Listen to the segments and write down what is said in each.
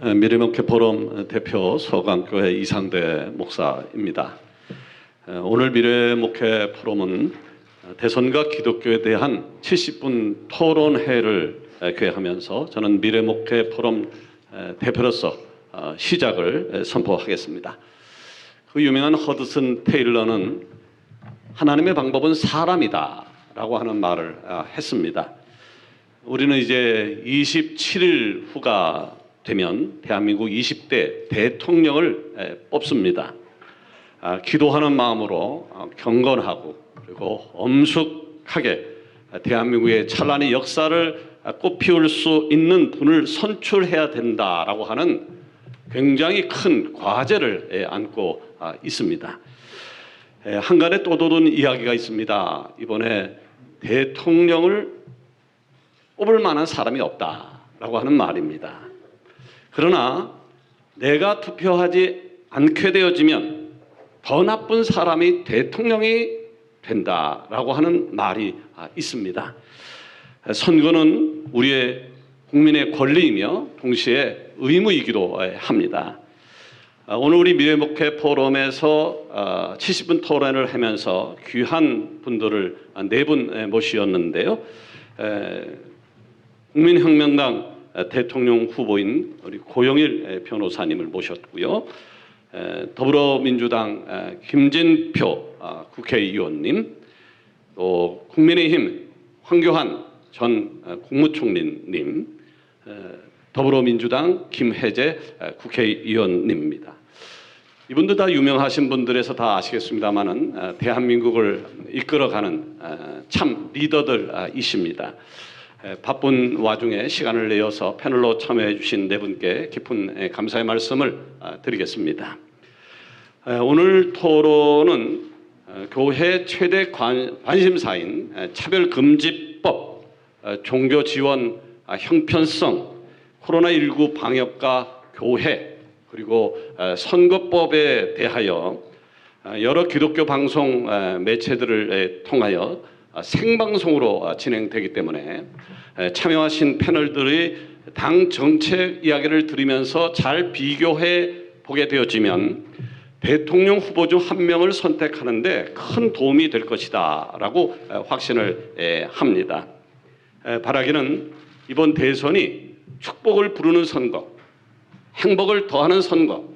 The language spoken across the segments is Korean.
미래목회 포럼 대표 서강교회 이상대 목사입니다. 오늘 미래목회 포럼은 대선과 기독교에 대한 70분 토론회를 계획하면서 저는 미래목회 포럼 대표로서 시작을 선포하겠습니다. 그 유명한 허드슨 테일러는 하나님의 방법은 사람이다 라고 하는 말을 했습니다. 우리는 이제 27일 후가 되면 대한민국 20대 대통령을 뽑습니다. 기도하는 마음으로 경건하고 그리고 엄숙하게 대한민국의 찬란히 역사를 꽃피울 수 있는 분을 선출해야 된다라고 하는 굉장히 큰 과제를 안고 있습니다. 한간에 또 도는 이야기가 있습니다. 이번에 대통령을 뽑을 만한 사람이 없다라고 하는 말입니다. 그러나 내가 투표하지 않게 되어지면 더 나쁜 사람이 대통령이 된다라고 하는 말이 있습니다. 선거는 우리의 국민의 권리이며 동시에 의무이기도 합니다. 오늘 우리 미래목회 포럼에서 70분 토론을 하면서 귀한 분들을 4분 모셨는데요. 국민혁명당 대통령 후보인 우리 고영일 변호사님을 모셨고요. 더불어민주당 김진표 국회의원님, 또 국민의힘 황교안 전 국무총리님, 더불어민주당 김혜재 국회의원님입니다. 이분들 다 유명하신 분들에서 다 아시겠습니다만은 대한민국을 이끌어가는 참 리더들이십니다. 바쁜 와중에 시간을 내어서 패널로 참여해 주신 4분께 깊은 감사의 말씀을 드리겠습니다. 오늘 토론은 교회 최대 관심사인 차별금지법, 종교지원 형편성, 코로나19 방역과 교회, 그리고 선거법에 대하여 여러 기독교 방송 매체들을 통하여 생방송으로 진행되기 때문에 참여하신 패널들이 당 정책 이야기를 들으면서 잘 비교해 보게 되어지면 대통령 후보 중 한 명을 선택하는데 큰 도움이 될 것이다 라고 확신을 합니다. 바라기는 이번 대선이 축복을 부르는 선거, 행복을 더하는 선거,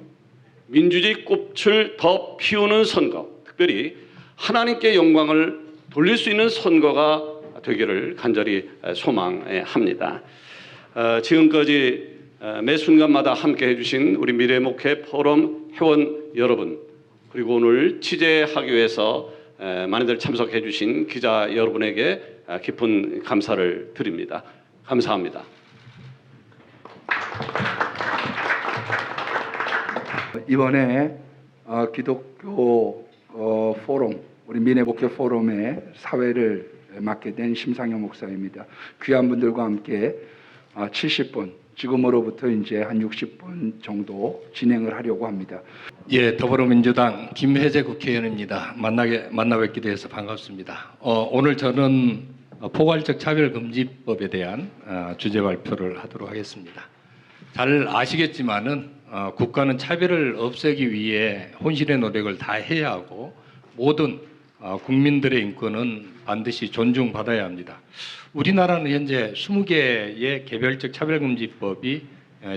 민주주의 꽃을 더 피우는 선거, 특별히 하나님께 영광을 돌릴 수 있는 선거가 되기를 간절히 소망합니다. 지금까지 매 순간마다 함께 해주신 우리 미래목회 포럼 회원 여러분, 그리고 오늘 취재하기 위해서 많이들 참석해 주신 기자 여러분에게 깊은 감사를 드립니다. 감사합니다. 이번에 기독교 포럼, 우리 미래목회 포럼의 사회를 맡게 된 심상영 목사입니다. 귀한 분들과 함께 70분, 지금으로부터 이제 한 60분 정도 진행을 하려고 합니다. 예, 더불어민주당 김혜재 국회의원입니다. 만나 뵙게 돼서 반갑습니다. 오늘 저는 포괄적 차별금지법에 대한 주제 발표를 하도록 하겠습니다. 잘 아시겠지만은 국가는 차별을 없애기 위해 혼신의 노력을 다 해야 하고 모든 국민들의 인권은 반드시 존중받아야 합니다. 우리나라는 현재 20개의 개별적 차별금지법이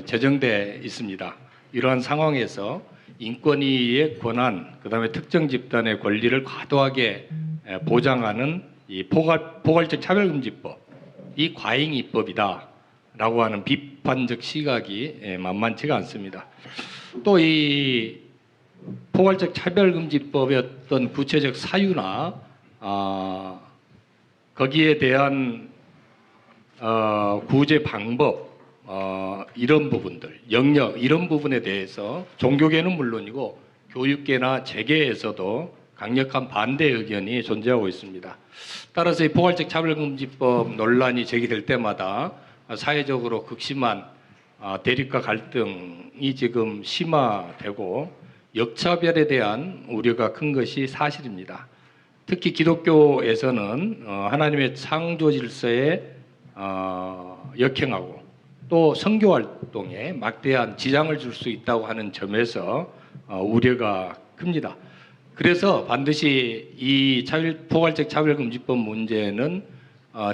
제정돼 있습니다. 이러한 상황에서 인권위의 권한, 그다음에 특정 집단의 권리를 과도하게 보장하는 이 포괄적 차별금지법이 과잉입법이다라고 하는 비판적 시각이 만만치가 않습니다. 또 이 포괄적 차별금지법의 어떤 구체적 사유나 거기에 대한 구제 방법, 이런 부분들, 영역 이런 부분에 대해서 종교계는 물론이고 교육계나 재계에서도 강력한 반대 의견이 존재하고 있습니다. 따라서 이 포괄적 차별금지법 논란이 제기될 때마다 사회적으로 극심한 대립과 갈등이 지금 심화되고 역차별에 대한 우려가 큰 것이 사실입니다. 특히 기독교에서는 하나님의 창조 질서에 역행하고 또 선교 활동에 막대한 지장을 줄 수 있다고 하는 점에서 우려가 큽니다. 그래서 반드시 이 포괄적 차별금지법 문제는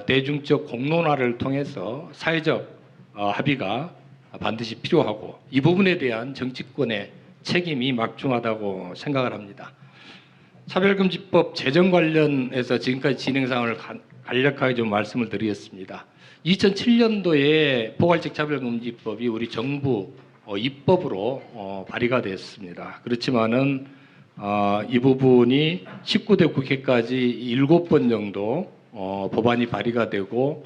대중적 공론화를 통해서 사회적 합의가 반드시 필요하고 이 부분에 대한 정치권의 책임이 막중하다고 생각을 합니다. 차별금지법 제정 관련해서 지금까지 진행 상황을 간략하게 좀 말씀을 드리겠습니다. 2007년도에 포괄적 차별금지법이 우리 정부 입법으로 발의가 됐습니다. 그렇지만은 이 부분이 19대 국회까지 7번 정도 법안이 발의가 되고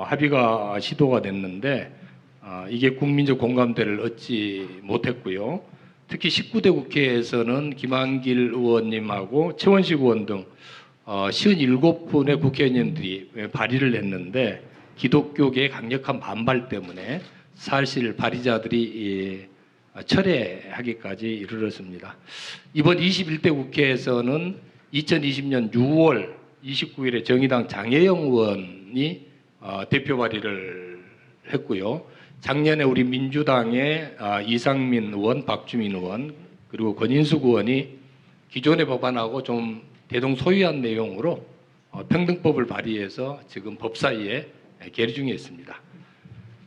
합의가 시도가 됐는데 이게 국민적 공감대를 얻지 못했고요. 특히 19대 국회에서는 김한길 의원님하고 최원식 의원 등 57분의 국회의원님들이 발의를 했는데 기독교계의 강력한 반발 때문에 사실 발의자들이 철회하기까지 이르렀습니다. 이번 21대 국회에서는 2020년 6월 29일에 정의당 장혜영 의원이 대표 발의를 했고요. 작년에 우리 민주당의 이상민 의원, 박주민 의원 그리고 권인숙 의원이 기존의 법안하고 좀 대동소이한 내용으로 평등법을 발의해서 지금 법사위에 계류 중에 있습니다.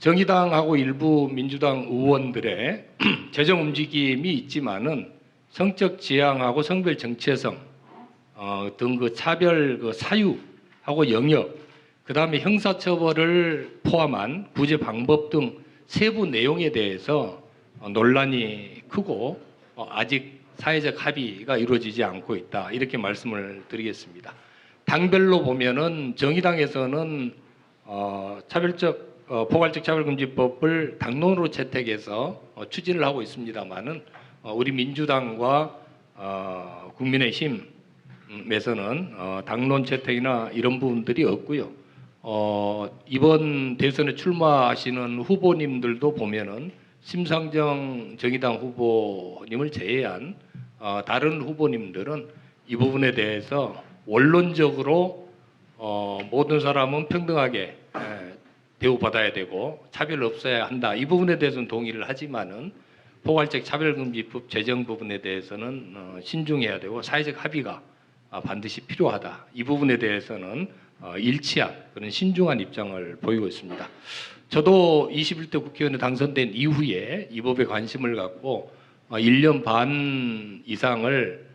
정의당하고 일부 민주당 의원들의 재정 움직임이 있지만은 성적 지향하고 성별 정체성 등 그 차별 그 사유하고 영역, 그 다음에 형사처벌을 포함한 구제 방법 등 세부 내용에 대해서 논란이 크고 아직 사회적 합의가 이루어지지 않고 있다 이렇게 말씀을 드리겠습니다. 당별로 보면은 정의당에서는 포괄적 차별금지법을 당론으로 채택해서 추진을 하고 있습니다만은 우리 민주당과 국민의힘에서는 당론 채택이나 이런 부분들이 없고요. 이번 대선에 출마하시는 후보님들도 보면은 심상정 정의당 후보님을 제외한 다른 후보님들은 이 부분에 대해서 원론적으로 모든 사람은 평등하게 대우받아야 되고 차별 없어야 한다. 이 부분에 대해서는 동의를 하지만은 포괄적 차별금지법 제정 부분에 대해서는 신중해야 되고 사회적 합의가 반드시 필요하다. 이 부분에 대해서는 일치한 그런 신중한 입장을 보이고 있습니다. 저도 21대 국회의원에 당선된 이후에 이 법에 관심을 갖고 1년 반 이상을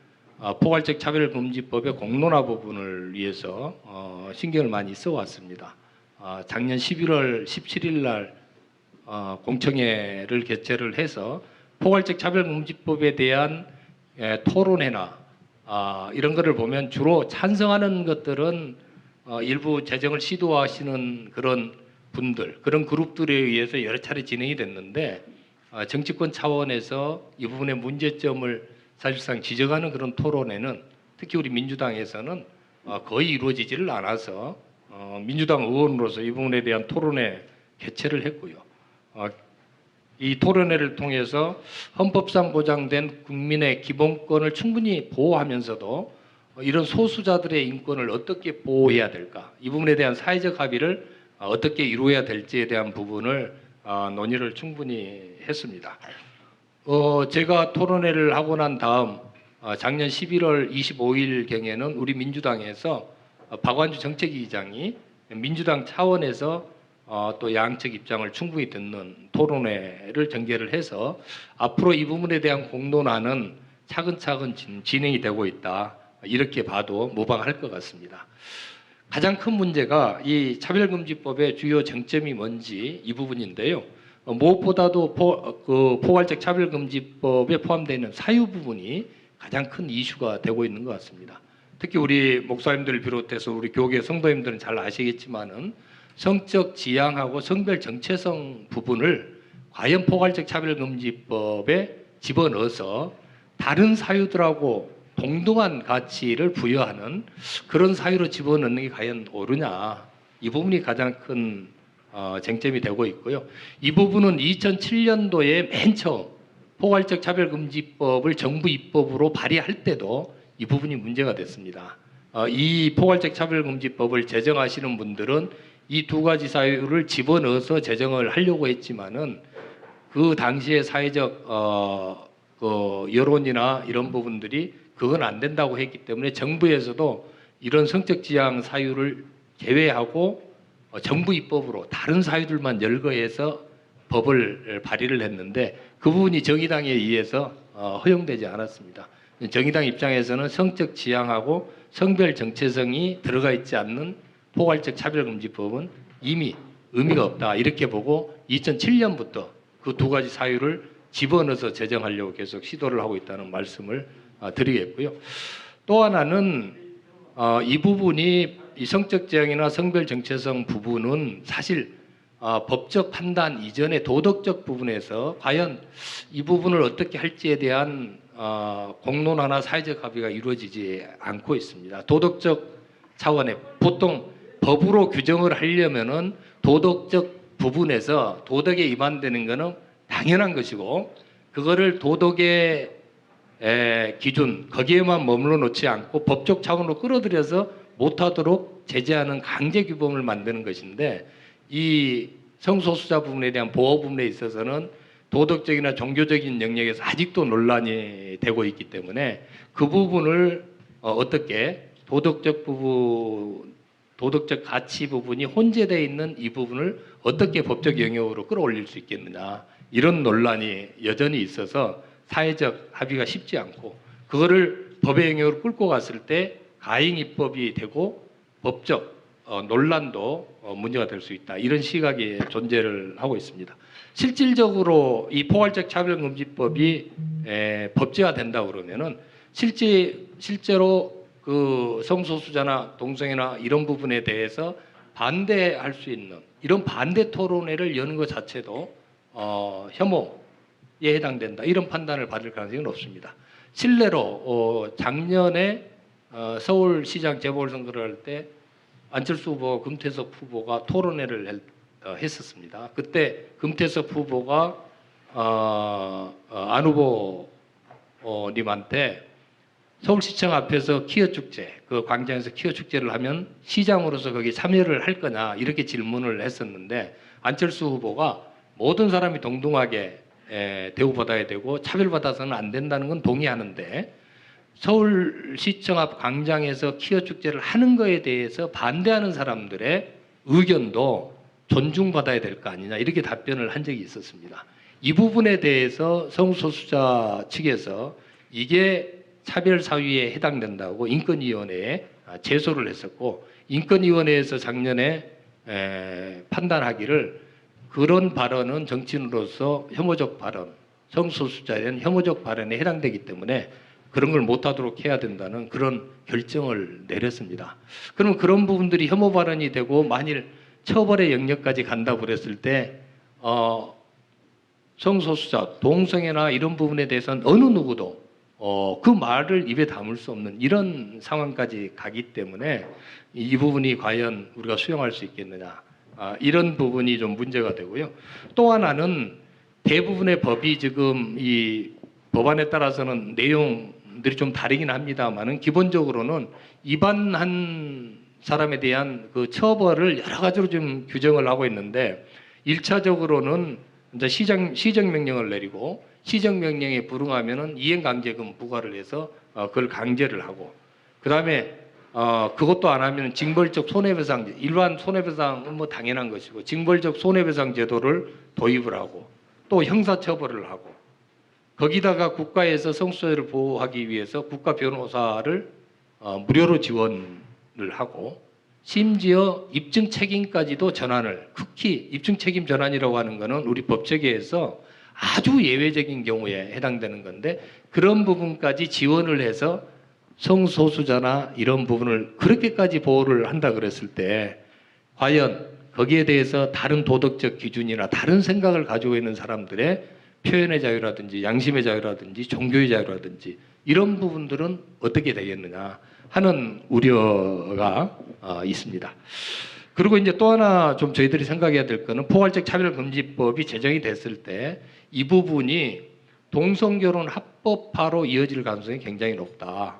포괄적 차별금지법의 공론화 부분을 위해서 신경을 많이 써왔습니다. 작년 11월 17일 날 공청회를 개최를 해서 포괄적 차별금지법에 대한 토론회나 이런 거를 보면 주로 찬성하는 것들은 일부 제정을 시도하시는 그런 분들, 그런 그룹들에 의해서 여러 차례 진행이 됐는데 정치권 차원에서 이 부분의 문제점을 사실상 지적하는 그런 토론회는 특히 우리 민주당에서는 거의 이루어지지를 않아서 민주당 의원으로서 이 부분에 대한 토론회 개최를 했고요. 이 토론회를 통해서 헌법상 보장된 국민의 기본권을 충분히 보호하면서도 이런 소수자들의 인권을 어떻게 보호해야 될까? 이 부분에 대한 사회적 합의를 어떻게 이루어야 될지에 대한 부분을 논의를 충분히 했습니다. 제가 토론회를 하고 난 다음 작년 11월 25일 경에는 우리 민주당에서 박완주 정책위의장이 민주당 차원에서 또 양측 입장을 충분히 듣는 토론회를 전개를 해서 앞으로 이 부분에 대한 공론화는 차근차근 진행이 되고 있다. 이렇게 봐도 무방할 것 같습니다. 가장 큰 문제가 이 차별금지법의 주요 쟁점이 뭔지 이 부분인데요. 무엇보다도 포괄적 차별금지법에 포함되어 있는 사유 부분이 가장 큰 이슈가 되고 있는 것 같습니다. 특히 우리 목사님들을 비롯해서 우리 교계 성도님들은 잘 아시겠지만은 성적 지향하고 성별 정체성 부분을 과연 포괄적 차별금지법에 집어넣어서 다른 사유들하고 동등한 가치를 부여하는 그런 사유로 집어넣는 게 과연 옳으냐, 이 부분이 가장 큰 쟁점이 되고 있고요. 이 부분은 2007년도에 맨 처음 포괄적 차별금지법을 정부 입법으로 발의할 때도 이 부분이 문제가 됐습니다. 이 포괄적 차별금지법을 제정하시는 분들은 이 두 가지 사유를 집어넣어서 제정을 하려고 했지만은 그 당시의 사회적 그 여론이나 이런 부분들이 그건 안 된다고 했기 때문에 정부에서도 이런 성적 지향 사유를 제외하고 정부 입법으로 다른 사유들만 열거해서 법을 발의를 했는데 그 부분이 정의당에 의해서 허용되지 않았습니다. 정의당 입장에서는 성적 지향하고 성별 정체성이 들어가 있지 않는 포괄적 차별금지법은 이미 의미가 없다 이렇게 보고 2007년부터 그 두 가지 사유를 집어넣어서 제정하려고 계속 시도를 하고 있다는 말씀을 드리겠고요. 또 하나는 이 부분이 이 성적 지향이나 성별 정체성 부분은 사실 법적 판단 이전의 도덕적 부분에서 과연 이 부분을 어떻게 할지에 대한 공론화나 사회적 합의가 이루어지지 않고 있습니다. 도덕적 차원의 보통 법으로 규정을 하려면은 도덕적 부분에서 도덕에 위반되는 것은 당연한 것이고 그거를 도덕의 기준 거기에만 머물러 놓지 않고 법적 차원으로 끌어들여서 못하도록 제재하는 강제 규범을 만드는 것인데 이 성소수자 부분에 대한 보호 부분에 있어서는 도덕적이나 종교적인 영역에서 아직도 논란이 되고 있기 때문에 그 부분을 어떻게 도덕적 부분, 도덕적 가치 부분이 혼재되어 있는 이 부분을 어떻게 법적 영역으로 끌어올릴 수 있겠느냐 이런 논란이 여전히 있어서 사회적 합의가 쉽지 않고 그거를 법의 영역으로 끌고 갔을 때 가행 입법이 되고 법적 논란도 문제가 될 수 있다. 이런 시각이 존재를 하고 있습니다. 실질적으로 이 포괄적 차별금지법이 법제화된다 그러면은 실제로 그 성소수자나 동성애나 이런 부분에 대해서 반대할 수 있는 이런 반대 토론회를 여는 것 자체도 혐오에 해당된다. 이런 판단을 받을 가능성이 높습니다. 실례로 작년에 서울시장 재보궐선거를 할 때 안철수 후보, 금태섭 후보가 토론회를 했었습니다. 그때 금태섭 후보가 안 후보님한테 서울시청 앞에서 키어 축제, 그 광장에서 키어 축제를 하면 시장으로서 거기 참여를 할 거냐 이렇게 질문을 했었는데 안철수 후보가 모든 사람이 동등하게 대우받아야 되고 차별받아서는 안 된다는 건 동의하는데 서울시청 앞 광장에서 키어 축제를 하는 거에 대해서 반대하는 사람들의 의견도 존중받아야 될 거 아니냐 이렇게 답변을 한 적이 있었습니다. 이 부분에 대해서 성소수자 측에서 이게 차별 사유에 해당된다고 인권위원회에 제소를 했었고 인권위원회에서 작년에 판단하기를 그런 발언은 정치인으로서 혐오적 발언, 성소수자에 대한 혐오적 발언에 해당되기 때문에 그런 걸 못하도록 해야 된다는 그런 결정을 내렸습니다. 그럼 그런 부분들이 혐오 발언이 되고 만일 처벌의 영역까지 간다고 그랬을 때 성소수자, 동성애나 이런 부분에 대해서는 어느 누구도 그 말을 입에 담을 수 없는 이런 상황까지 가기 때문에 이 부분이 과연 우리가 수용할 수 있겠느냐 이런 부분이 좀 문제가 되고요. 또 하나는 대부분의 법이 지금 이 법안에 따라서는 내용들이 좀 다르긴 합니다만은 기본적으로는 위반한 사람에 대한 그 처벌을 여러 가지로 좀 규정을 하고 있는데 1차적으로는 이제 시정명령을 내리고 시정명령에 불응하면은 이행강제금 부과를 해서 그걸 강제를 하고 그 다음에 그것도 안 하면 징벌적 손해배상 일반 손해배상은 뭐 당연한 것이고 징벌적 손해배상 제도를 도입을 하고 또 형사처벌을 하고 거기다가 국가에서 성소수자를 보호하기 위해서 국가 변호사를 무료로 지원을 하고 심지어 입증 책임까지도 전환을 특히 입증 책임 전환이라고 하는 것은 우리 법체계에서 아주 예외적인 경우에 해당되는 건데 그런 부분까지 지원을 해서 성소수자나 이런 부분을 그렇게까지 보호를 한다 그랬을 때 과연 거기에 대해서 다른 도덕적 기준이나 다른 생각을 가지고 있는 사람들의 표현의 자유라든지 양심의 자유라든지 종교의 자유라든지 이런 부분들은 어떻게 되겠느냐 하는 우려가 있습니다. 그리고 이제 또 하나 좀 저희들이 생각해야 될 거는 포괄적 차별금지법이 제정이 됐을 때 이 부분이 동성결혼 합법화로 이어질 가능성이 굉장히 높다.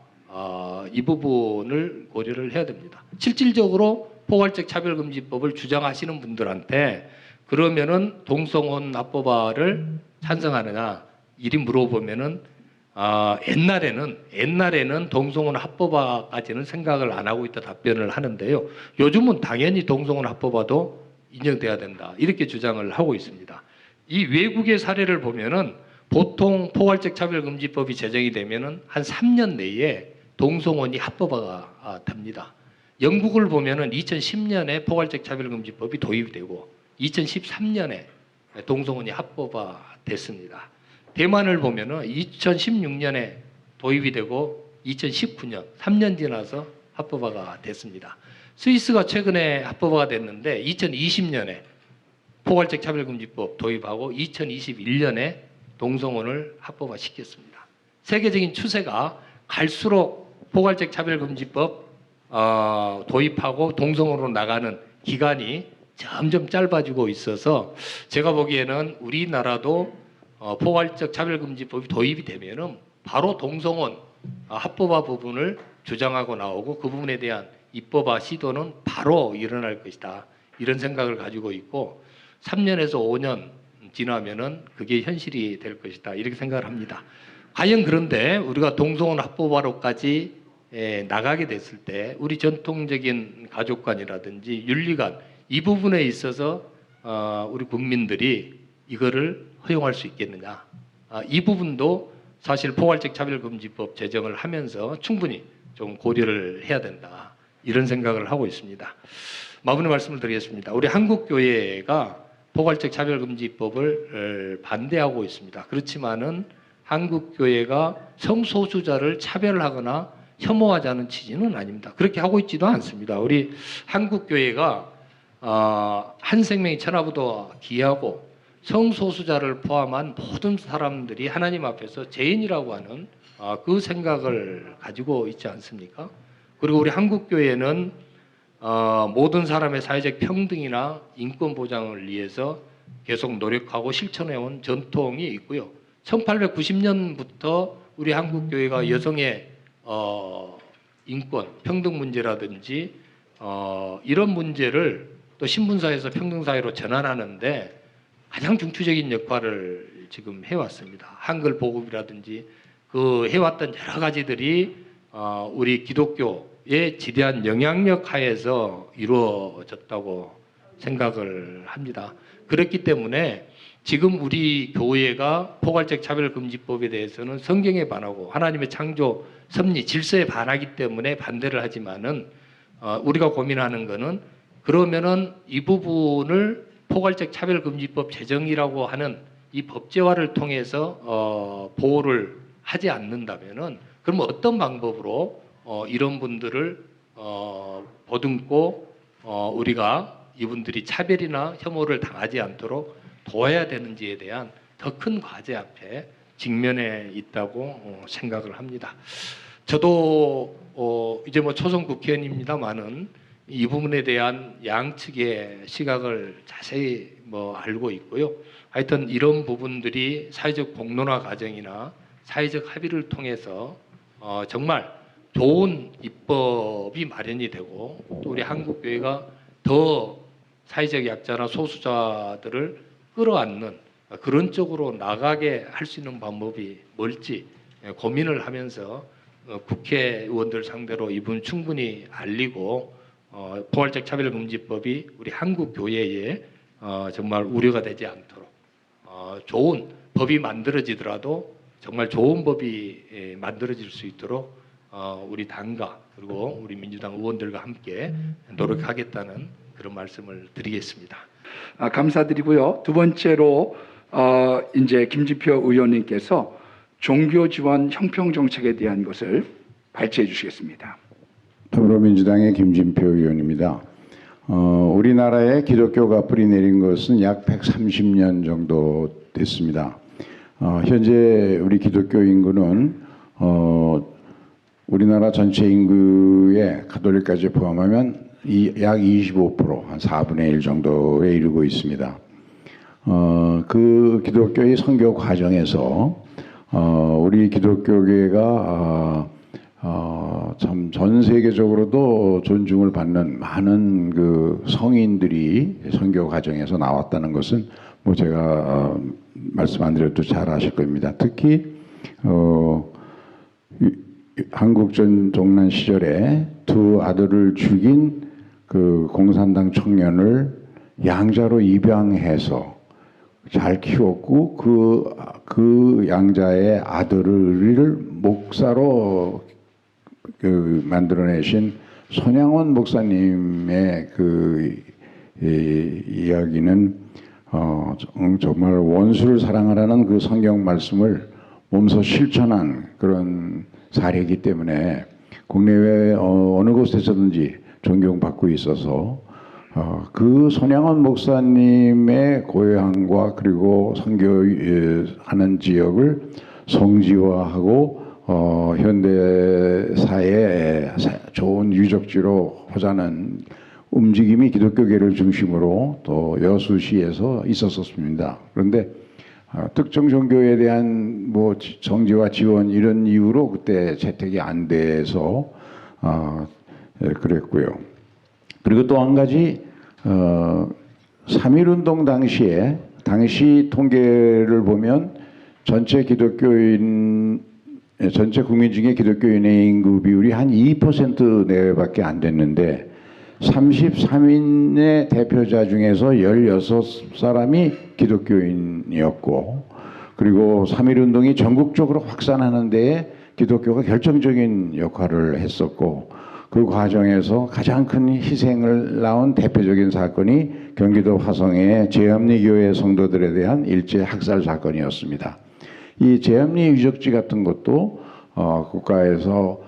이 부분을 고려를 해야 됩니다. 실질적으로 포괄적 차별금지법을 주장하시는 분들한테 그러면은 동성혼 합법화를 찬성하느냐 이리 물어보면은 옛날에는 동성혼 합법화까지는 생각을 안 하고 있다 답변을 하는데요. 요즘은 당연히 동성혼 합법화도 인정돼야 된다 이렇게 주장을 하고 있습니다. 이 외국의 사례를 보면은 보통 포괄적 차별금지법이 제정이 되면은 한 3년 내에 동성혼이 합법화가 됩니다. 영국을 보면은 2010년에 포괄적 차별금지법이 도입이 되고 2013년에 동성혼이 합법화됐습니다. 대만을 보면은 2016년에 도입이 되고 2019년 3년 지나서 합법화가 됐습니다. 스위스가 최근에 합법화가 됐는데 2020년에 포괄적 차별금지법 도입하고 2021년에 동성혼을 합법화시켰습니다. 세계적인 추세가 갈수록 포괄적 차별금지법 도입하고 동성혼으로 나가는 기간이 점점 짧아지고 있어서 제가 보기에는 우리나라도 포괄적 차별금지법이 도입이 되면은 바로 동성혼 합법화 부분을 주장하고 나오고 그 부분에 대한 입법화 시도는 바로 일어날 것이다. 이런 생각을 가지고 있고 3년에서 5년 지나면은 그게 현실이 될 것이다. 이렇게 생각을 합니다. 과연 그런데 우리가 동성혼 합법화로까지 나가게 됐을 때 우리 전통적인 가족관이라든지 윤리관 이 부분에 있어서 우리 국민들이 이거를 허용할 수 있겠느냐. 이 부분도 사실 포괄적 차별금지법 제정을 하면서 충분히 좀 고려를 해야 된다. 이런 생각을 하고 있습니다. 마무리 말씀을 드리겠습니다. 우리 한국교회가 포괄적 차별금지법을 반대하고 있습니다. 그렇지만은 한국교회가 성소수자를 차별하거나 혐오하자는 취지는 아닙니다. 그렇게 하고 있지도 않습니다. 우리 한국교회가 한 생명이 천하보다 귀하고 성소수자를 포함한 모든 사람들이 하나님 앞에서 죄인이라고 하는 그 생각을 가지고 있지 않습니까? 그리고 우리 한국교회는 모든 사람의 사회적 평등이나 인권 보장을 위해서 계속 노력하고 실천해온 전통이 있고요. 1890년부터 우리 한국교회가 여성의 인권, 평등 문제라든지 이런 문제를 또 신분사회에서 평등사회로 전환하는데 가장 중추적인 역할을 지금 해왔습니다. 한글 보급이라든지 그 해왔던 여러 가지들이 우리 기독교의 지대한 영향력 하에서 이루어졌다고 생각을 합니다. 그렇기 때문에 지금 우리 교회가 포괄적 차별금지법에 대해서는 성경에 반하고 하나님의 창조, 섭리, 질서에 반하기 때문에 반대를 하지만은 우리가 고민하는 것은 그러면은 이 부분을 포괄적 차별금지법 제정이라고 하는 이 법제화를 통해서 보호를 하지 않는다면은 그럼 어떤 방법으로 이런 분들을 보듬고 우리가 이분들이 차별이나 혐오를 당하지 않도록 도와야 되는지에 대한 더 큰 과제 앞에 직면해 있다고 생각을 합니다. 저도 이제 뭐 초선 국회의원입니다만은 이 부분에 대한 양측의 시각을 자세히 뭐 알고 있고요. 하여튼 이런 부분들이 사회적 공론화 과정이나 사회적 합의를 통해서 정말 좋은 입법이 마련이 되고 또 우리 한국교회가 더 사회적 약자나 소수자들을 끌어안는 그런 쪽으로 나가게 할 수 있는 방법이 뭘지 고민을 하면서 국회의원들 상대로 이분 충분히 알리고 포괄적 차별금지법이 우리 한국교회에 정말 우려가 되지 않도록 좋은 법이 만들어지더라도 정말 좋은 법이 만들어질 수 있도록 우리 당과 그리고 우리 민주당 의원들과 함께 노력하겠다는 그런 말씀을 드리겠습니다. 감사드리고요. 두 번째로 이제 김진표 의원님께서 종교 지원 형평 정책에 대한 것을 발제해 주시겠습니다. 더불어민주당의 김진표 의원입니다. 우리나라에 기독교가 뿌리 내린 것은 약 130년 정도 됐습니다. 현재 우리 기독교 인구는 우리나라 전체 인구의 가톨릭까지 포함하면 약 25%, 한 4분의 1 정도에 이르고 있습니다. 그 기독교의 선교 과정에서 우리 기독교계가 참 전 세계적으로도 존중을 받는 많은 그 성인들이 선교 과정에서 나왔다는 것은 뭐 제가 말씀 안 드려도 잘 아실 겁니다. 특히 한국전 동란 시절에 두 아들을 죽인 그 공산당 청년을 양자로 입양해서 잘 키웠고 그 양자의 아들을 목사로 만들어내신 손양원 목사님의 그 이야기는 정말 원수를 사랑하라는 그 성경 말씀을 몸소 실천한 그런 사례이기 때문에 국내외 어느 곳에서든지 존경받고 있어서 그 손양원 목사님의 고향과 그리고 선교하는 지역을 성지화하고 현대 사회에 좋은 유적지로 하자는 움직임이 기독교계를 중심으로 또 여수시에서 있었습니다. 그런데 특정 종교에 대한 뭐 정지와 지원 이런 이유로 그때 채택이 안 돼서 그랬고요. 그리고 또 한 가지 3.1운동 당시에 당시 통계를 보면 전체 국민 중에 기독교인의 인구 비율이 한 2% 내외밖에 안 됐는데 33인의 대표자 중에서 16사람이 기독교인이었고 그리고 3.1운동이 전국적으로 확산하는 데에 기독교가 결정적인 역할을 했었고 그 과정에서 가장 큰 희생을 낳은 대표적인 사건이 경기도 화성의 제합리교회 성도들에 대한 일제 학살 사건이었습니다. 이 제합리 유적지 같은 것도 국가에서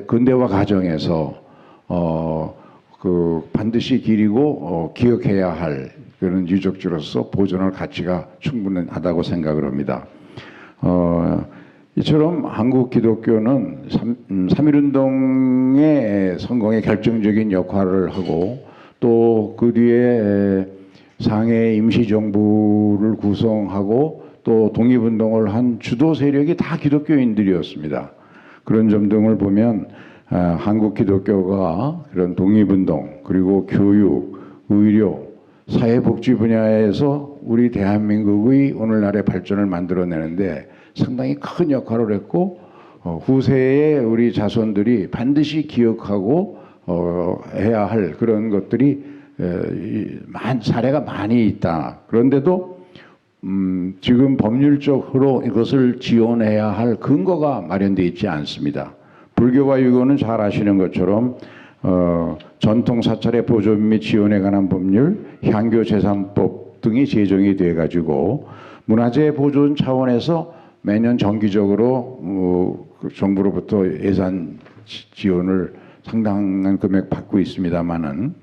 근대화 과정에서 반드시 기리고 기억해야 할 그런 유적지로서 보존할 가치가 충분하다고 생각을 합니다. 이처럼 한국 기독교는 3.1운동의 성공에 결정적인 역할을 하고 또 그 뒤에 상해 임시정부를 구성하고 또 독립운동을 한 주도 세력이 다 기독교인들이었습니다. 그런 점 등을 보면 한국 기독교가 그런 독립운동 그리고 교육, 의료, 사회복지 분야에서 우리 대한민국의 오늘날의 발전을 만들어내는데 상당히 큰 역할을 했고 후세의 우리 자손들이 반드시 기억하고 해야 할 그런 것들이 사례가 많이 있다. 그런데도 지금 법률적으로 이것을 지원해야 할 근거가 마련되어 있지 않습니다. 불교와 유교는 잘 아시는 것처럼 전통 사찰의 보존 및 지원에 관한 법률, 향교재산법 등이 제정이 돼 가지고 문화재 보존 차원에서 매년 정기적으로 정부로부터 예산 지원을 상당한 금액 받고 있습니다만은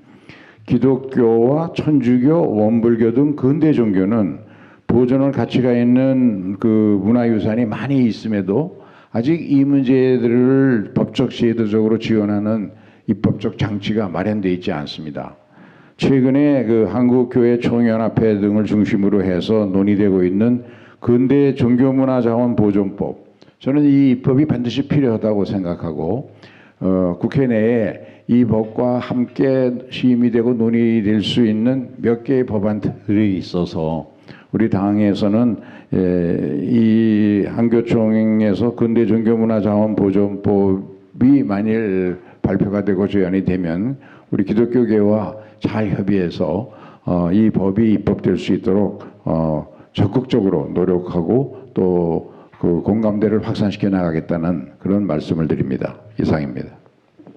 기독교와 천주교, 원불교 등 근대 종교는 보존할 가치가 있는 그 문화유산이 많이 있음에도 아직 이 문제들을 법적 제도적으로 지원하는 입법적 장치가 마련되어 있지 않습니다. 최근에 그 한국교회 총연합회 등을 중심으로 해서 논의되고 있는 근대 종교문화자원보존법, 저는 이 입법이 반드시 필요하다고 생각하고 국회 내에 이 법과 함께 심의 되고 논의될 수 있는 몇 개의 법안들이 있어서 우리 당에서는 이 한교총에서 근대 종교문화자원보존법이 만일 발표가 되고 제안이 되면 우리 기독교계와 잘 협의해서 이 법이 입법될 수 있도록 적극적으로 노력하고 또 그 공감대를 확산시켜 나가겠다는 그런 말씀을 드립니다. 이상입니다.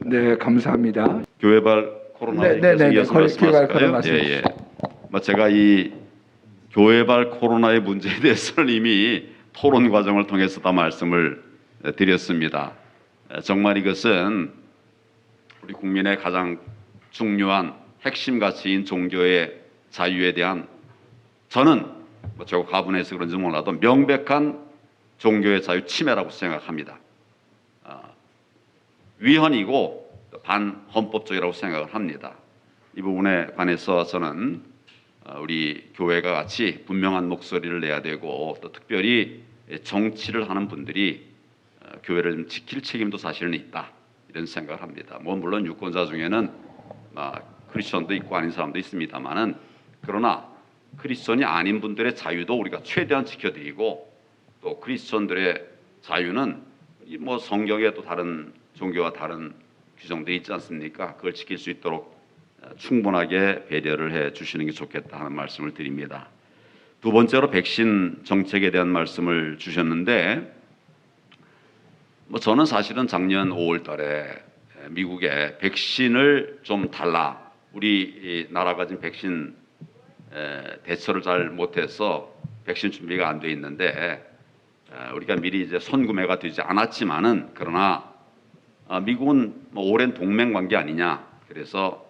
네, 감사합니다. 교회발 코로나 네, 이어서 교회발 코로나 말씀하실까요? 예. 제가 이 교회발 코로나의 문제에 대해서는 이미 토론 과정을 통해서 다 말씀을 드렸습니다. 정말 이것은 우리 국민의 가장 중요한 핵심 가치인 종교의 자유에 대한, 저는 제가 가분해서 그런지 몰라도 명백한 종교의 자유 침해라고 생각합니다. 위헌이고 반헌법적이라고 생각을 합니다. 이 부분에 관해서 저는 우리 교회가 같이 분명한 목소리를 내야 되고 또 특별히 정치를 하는 분들이 교회를 좀 지킬 책임도 사실은 있다 이런 생각을 합니다. 뭐 물론 유권자 중에는 크리스천도 있고 아닌 사람도 있습니다만은 그러나 크리스천이 아닌 분들의 자유도 우리가 최대한 지켜드리고 또 크리스천들의 자유는 이 뭐 성경에 또 다른 종교와 다른 규정도 있지 않습니까? 그걸 지킬 수 있도록 충분하게 배려를 해 주시는 게 좋겠다 하는 말씀을 드립니다. 두 번째로 백신 정책에 대한 말씀을 주셨는데 뭐 저는 사실은 작년 5월 달에 미국에 백신을 좀 달라. 우리 나라가 지금 백신 대처를 잘 못해서 백신 준비가 안 돼 있는데 우리가 미리 이제 선구매가 되지 않았지만은 그러나 미국은 뭐 오랜 동맹 관계 아니냐. 그래서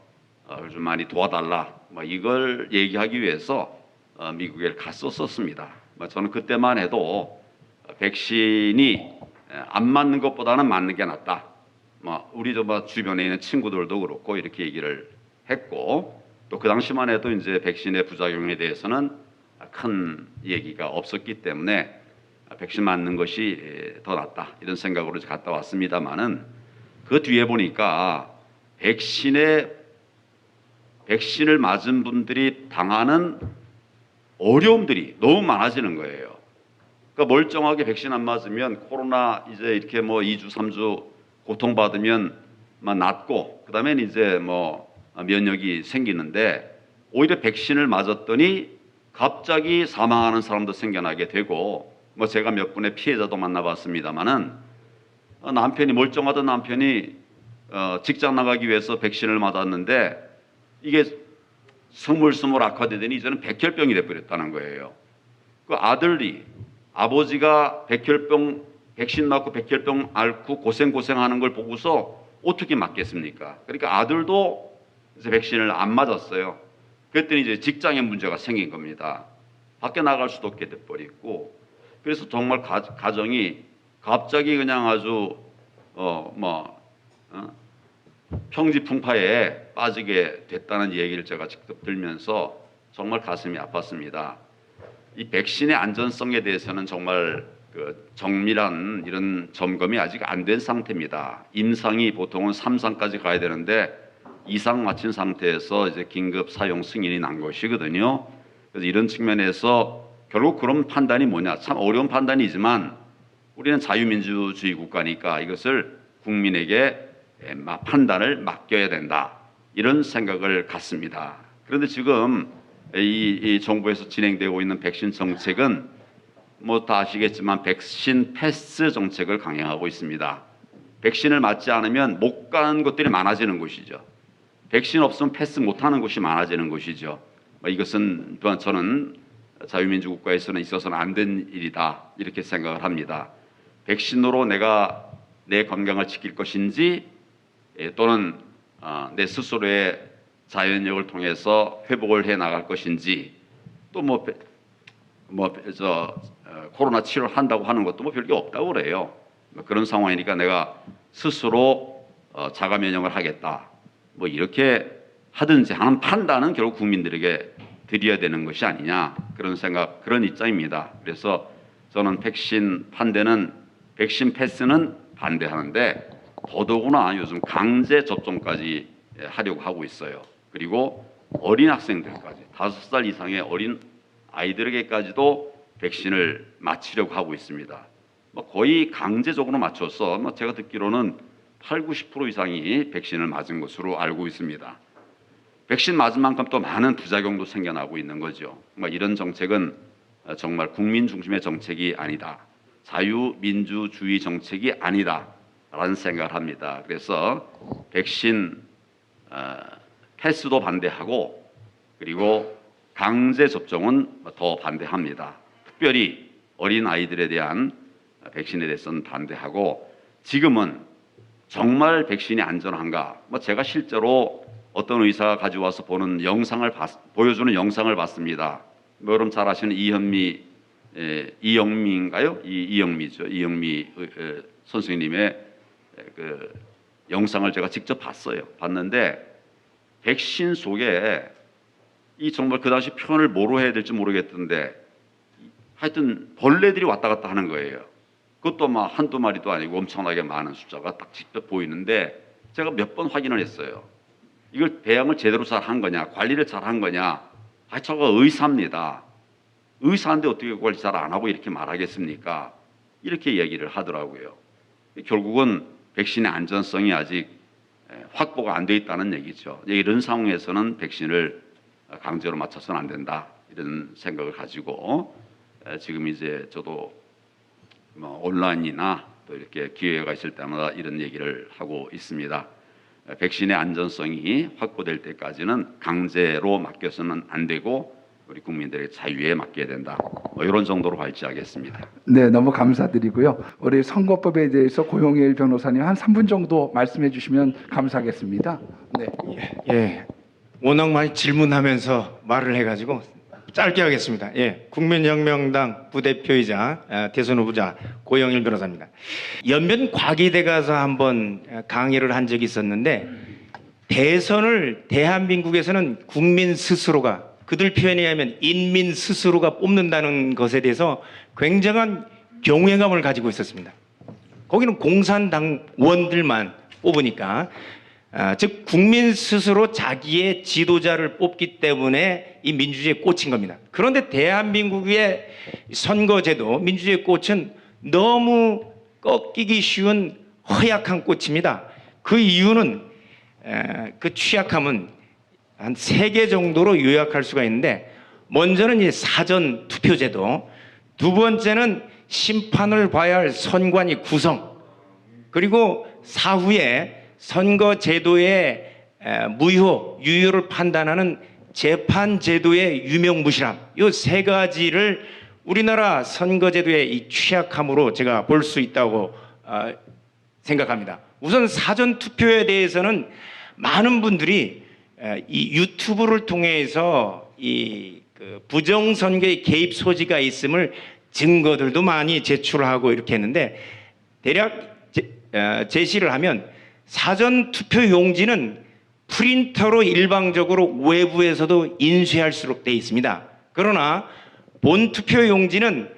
좀 많이 도와달라. 뭐 이걸 얘기하기 위해서 미국에 갔었습니다. 저는 그때만 해도 백신이 안 맞는 것보다는 맞는 게 낫다. 우리도 주변에 있는 친구들도 그렇고 이렇게 얘기를 했고 또 그 당시만 해도 이제 백신의 부작용에 대해서는 큰 얘기가 없었기 때문에 백신 맞는 것이 더 낫다 이런 생각으로 갔다 왔습니다만은 그 뒤에 보니까 백신을 맞은 분들이 당하는 어려움들이 너무 많아지는 거예요. 그러니까 멀쩡하게 백신 안 맞으면 코로나 이제 이렇게 뭐 2주 3주 고통받으면 낫고 그다음에 이제 뭐 면역이 생기는데 오히려 백신을 맞았더니 갑자기 사망하는 사람도 생겨나게 되고 뭐 제가 몇 분의 피해자도 만나봤습니다만은 남편이 멀쩡하던 남편이 직장 나가기 위해서 백신을 맞았는데 이게 스물스물 악화되더니 이제는 백혈병이 돼버렸다는 거예요. 그 아버지가 백신 맞고 백혈병 앓고 고생하는 걸 보고서 어떻게 맞겠습니까? 그러니까 아들도 이제 백신을 안 맞았어요. 그랬더니 이제 직장에 문제가 생긴 겁니다. 밖에 나갈 수도 없게 돼버리고 그래서 정말 가정이 갑자기 그냥 아주 평지풍파에 빠지게 됐다는 얘기를 제가 직접 들으면서 정말 가슴이 아팠습니다. 이 백신의 안전성에 대해서는 정말 그 정밀한 이런 점검이 아직 안 된 상태입니다. 임상이 보통은 3상까지 가야 되는데 2상 마친 상태에서 이제 긴급 사용 승인이 난 것이거든요. 그래서 이런 측면에서 결국 그런 판단이 뭐냐? 참 어려운 판단이지만 우리는 자유민주주의 국가니까 이것을 국민에게 판단을 맡겨야 된다. 이런 생각을 갖습니다. 그런데 지금 이 정부에서 진행되고 있는 백신 정책은 뭐 다 아시겠지만 백신 패스 정책을 강행하고 있습니다. 백신을 맞지 않으면 못 가는 것들이 많아지는 것이죠. 백신 없으면 패스 못하는 곳이 많아지는 것이죠. 이것은 또한 저는 자유민주 국가에서는 있어서는 안 된 일이다 이렇게 생각을 합니다. 백신으로 내가 내 건강을 지킬 것인지 또는 내 스스로의 자연력을 통해서 회복을 해 나갈 것인지 또 코로나 치료를 한다고 하는 것도 뭐 별게 없다고 그래요. 그런 상황이니까 내가 스스로 자가 면역을 하겠다. 뭐 이렇게 하든지 하는 판단은 결국 국민들에게 드려야 되는 것이 아니냐 그런 입장입니다. 그래서 저는 백신 패스는 반대하는데 더더구나 요즘 강제 접종까지 하려고 하고 있어요. 그리고 어린 학생들까지 5살 이상의 어린 아이들에게까지도 백신을 맞히려고 하고 있습니다. 거의 강제적으로 맞춰서 제가 듣기로는 80-90% 이상이 백신을 맞은 것으로 알고 있습니다. 백신 맞은 만큼 또 많은 부작용도 생겨나고 있는 거죠. 이런 정책은 정말 국민 중심의 정책이 아니다. 자유민주주의 정책이 아니다. 라는 생각을 합니다. 그래서 백신 패스도 반대하고 그리고 강제 접종은 더 반대합니다. 특별히 어린 아이들에 대한 백신에 대해서는 반대하고 지금은 정말 백신이 안전한가? 제가 실제로 어떤 의사가 가져와서 보여주는 영상을 봤습니다. 여러분 잘 아시는 이영미인가요? 이영미죠. 이영미 선생님의 그 영상을 제가 직접 봤는데 백신 속에 이 정말 그 당시 표현을 뭐로 해야 될지 모르겠던데 하여튼 벌레들이 왔다 갔다 하는 거예요. 그것도 막 한두 마리도 아니고 엄청나게 많은 숫자가 딱 직접 보이는데 제가 몇 번 확인을 했어요. 이걸 배양을 제대로 잘 한 거냐, 관리를 잘 한 거냐. 아, 저거 의사입니다. 의사인데 어떻게 관리 잘 안 하고 이렇게 말하겠습니까? 이렇게 얘기를 하더라고요. 결국은 백신의 안전성이 아직 확보가 안 돼 있다는 얘기죠. 이런 상황에서는 백신을 강제로 맞춰서는 안 된다. 이런 생각을 가지고 지금 이제 저도 뭐 온라인이나 또 이렇게 기회가 있을 때마다 이런 얘기를 하고 있습니다. 백신의 안전성이 확보될 때까지는 강제로 맡겨서는 안 되고 우리 국민들의 자유에 맡겨야 된다. 뭐 이런 정도로 발제하겠습니다. 네, 너무 감사드리고요. 우리 선거법에 대해서 고용일 변호사님 한 3분 정도 말씀해 주시면 감사하겠습니다. 네. 예, 워낙 많이 질문하면서 말을 해가지고 짧게 하겠습니다. 예, 국민혁명당 부대표이자 대선 후보자 고영일 변호사입니다. 연변 과기대 가서 한번 강의를 한 적이 있었는데 대선을 대한민국에서는 국민 스스로가 그들 표현에 의하면 인민 스스로가 뽑는다는 것에 대해서 굉장한 경외감을 가지고 있었습니다. 거기는 공산당원들만 뽑으니까 즉 국민 스스로 자기의 지도자를 뽑기 때문에 이 민주주의에 꽂힌 겁니다. 그런데 대한민국의 선거제도 민주주의의 꽃은 너무 꺾이기 쉬운 허약한 꽃입니다. 그 이유는 그 취약함은 한 3개 정도로 요약할 수가 있는데 먼저는 이 사전 투표제도, 두 번째는 심판을 봐야 할 선관위 구성, 그리고 사후에 선거제도의 무효, 유효를 판단하는 재판제도의 유명무실함, 이 3가지를 우리나라 선거제도의 이 취약함으로 제가 볼 수 있다고 생각합니다. 우선 사전 투표에 대해서는 많은 분들이 이 유튜브를 통해서 이 부정선거의 개입 소지가 있음을 증거들도 많이 제출하고 이렇게 했는데 대략 제시를 하면 사전 투표 용지는 프린터로 일방적으로 외부에서도 인쇄할 수록 되어 있습니다. 그러나 본 투표 용지는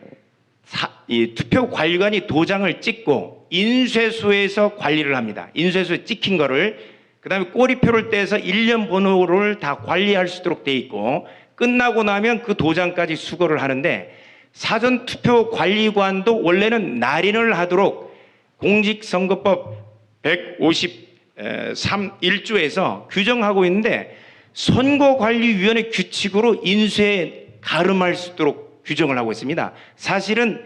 이 투표 관리관이 도장을 찍고 인쇄소에서 관리를 합니다. 인쇄소에 찍힌 거를 그다음에 꼬리표를 떼서 1년 번호를 다 관리할 수 있도록 돼 있고 끝나고 나면 그 도장까지 수거를 하는데 사전투표 관리관도 원래는 날인을 하도록 공직선거법 153 1조에서 규정하고 있는데 선거관리위원회 규칙으로 인쇄에 가름할 수 있도록 규정을 하고 있습니다. 사실은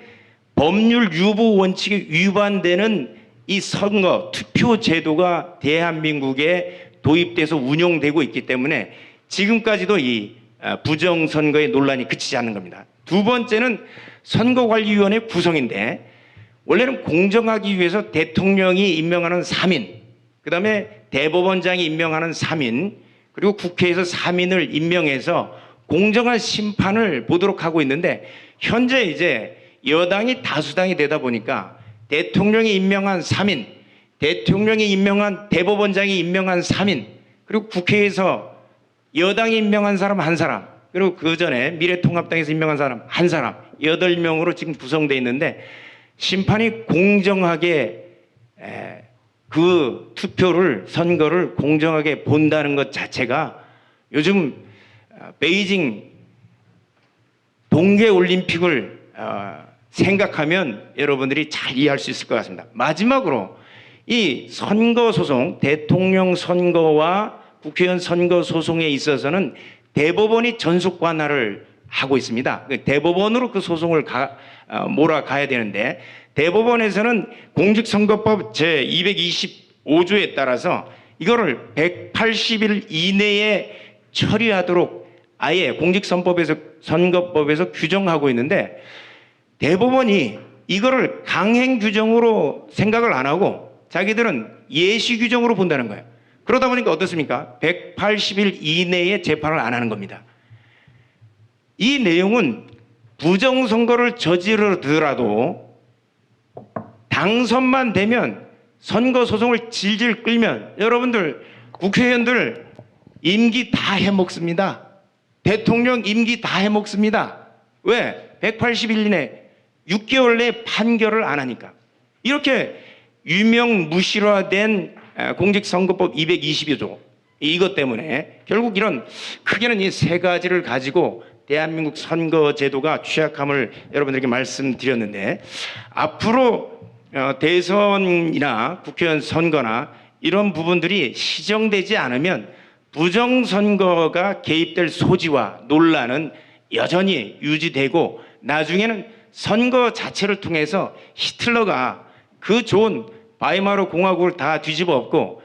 법률 유보 원칙에 위반되는 이 선거 투표 제도가 대한민국에 도입돼서 운용되고 있기 때문에 지금까지도 이 부정선거의 논란이 그치지 않는 겁니다. 두 번째는 선거관리위원회 구성인데 원래는 공정하기 위해서 대통령이 임명하는 3인, 그다음에 대법원장이 임명하는 3인, 그리고 국회에서 3인을 임명해서 공정한 심판을 보도록 하고 있는데 현재 이제 여당이 다수당이 되다 보니까 대통령이 임명한 3인, 대통령이 임명한 대법원장이 임명한 3인, 그리고 국회에서 여당이 임명한 사람 1사람, 그리고 그 전에 미래통합당에서 임명한 사람 1사람, 8명으로 지금 구성되어 있는데 심판이 공정하게 그 투표를, 선거를 공정하게 본다는 것 자체가 요즘 베이징 동계올림픽을 생각하면 여러분들이 잘 이해할 수 있을 것 같습니다. 마지막으로 이 선거소송, 대통령 선거와 국회의원 선거 소송에 있어서는 대법원이 전속 관할을 하고 있습니다. 대법원으로 그 소송을 몰아가야 되는데 대법원에서는 공직선거법 제225조에 따라서 이거를 180일 이내에 처리하도록 아예 공직선거법에서 규정하고 있는데 대법원이 이거를 강행 규정으로 생각을 안 하고 자기들은 예시 규정으로 본다는 거예요. 그러다 보니까 어떻습니까? 180일 이내에 재판을 안 하는 겁니다. 이 내용은 부정선거를 저지르더라도 당선만 되면 선거소송을 질질 끌면 여러분들 국회의원들 임기 다 해먹습니다. 대통령 임기 다 해먹습니다. 왜? 180일 이내 6개월 내에 판결을 안 하니까 이렇게 유명무실화된 공직선거법 220여 이것 때문에 결국 이런 크게는 이 세 가지를 가지고 대한민국 선거제도가 취약함을 여러분들에게 말씀드렸는데 앞으로 대선이나 국회의원 선거나 이런 부분들이 시정되지 않으면 부정선거가 개입될 소지와 논란은 여전히 유지되고 나중에는 선거 자체를 통해서 히틀러가 그 좋은 바이마르 공화국을 다 뒤집어 엎고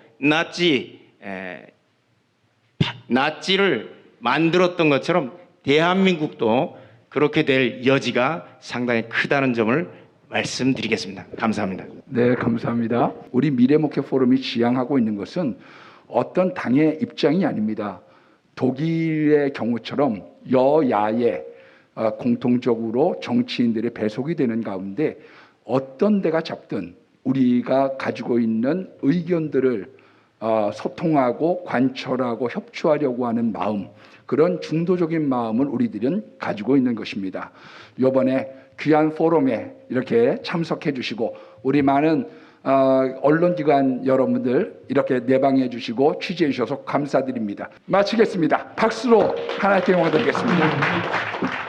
나치를 만들었던 것처럼 대한민국도 그렇게 될 여지가 상당히 크다는 점을 말씀드리겠습니다. 감사합니다. 네, 감사합니다. 우리 미래목표 포럼이 지향하고 있는 것은 어떤 당의 입장이 아닙니다. 독일의 경우처럼 여야에 공통적으로 정치인들의 배속이 되는 가운데 어떤 데가 잡든 우리가 가지고 있는 의견들을 소통하고 관철하고 협조하려고 하는 마음, 그런 중도적인 마음을 우리들은 가지고 있는 것입니다. 이번에 귀한 포럼에 이렇게 참석해 주시고 우리 많은 언론기관 여러분들 이렇게 내방해 주시고 취재해 주셔서 감사드립니다. 마치겠습니다. 박수로 하나님께 영광 드리겠습니다.